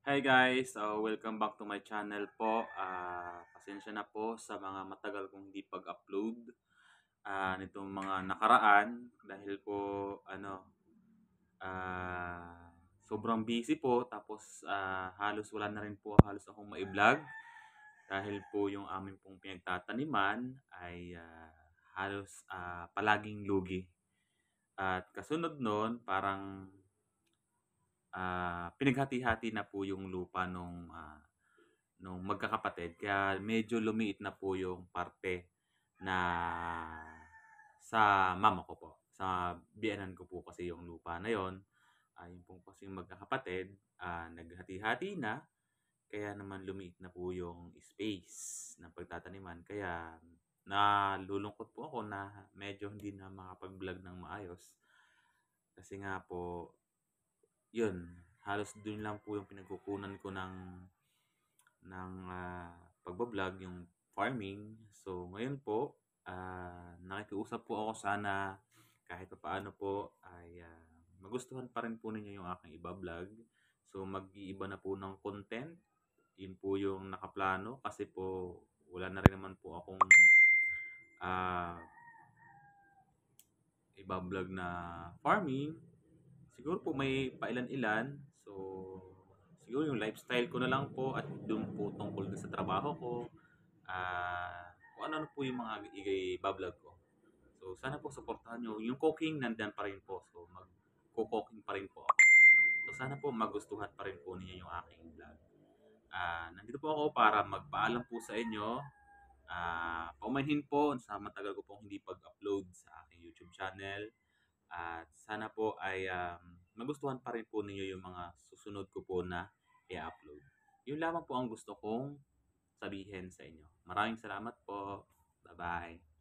Hi guys, welcome back to my channel po. Pasensya na po sa mga matagal kong hindi pag-upload nitong mga nakaraan dahil po sobrang busy po tapos halos wala na rin po halos akong mai-vlog dahil po yung amin pong pinagtataniman ay halos palaging lugi. At kasunod nun, parang pinaghati-hati na po yung lupa nung magkakapatid kaya medyo lumiit na po yung parte na sa mama ko po. Sa biyenan ko po kasi yung lupa na yon. Yung pong kasing magkakapatid, naghati-hati na kaya naman lumiit na po yung space ng pagtataniman. Kaya nalulungkot po ako na medyo hindi na makapag-vlog ng maayos. Kasi nga po, yun, halos dun lang po yung pinagkukunan ko ng pagba-vlog, yung farming. So, ngayon po, nakikiusap po ako sana kahit papaano po ay magustuhan pa rin po ninyo yung aking iba-vlog. So, mag-iiba na po ng content. Yun po yung nakaplano kasi po wala na rin naman po akong ah, iba-vlog na farming. Siguro po may pailan-ilan. So, siguro yung lifestyle ko na lang po at doon po tungkol din sa trabaho ko. Kung ano po yung mga i-vlog ko. So, sana po supportahan nyo. Yung cooking, nandiyan pa rin po. So, mag-cooking pa rin po ako. So, sana po magustuhan pa rin po ninyo yung aking vlog. Nandito po ako para magpaalam po sa inyo. Paumanhin po sa matagal ko pong hindi pag-upload sa aking YouTube channel. At sana po ay magustuhan pa rin po ninyo yung mga susunod ko po na i-upload. Yun lamang po ang gusto kong sabihin sa inyo. Maraming salamat po. Bye-bye.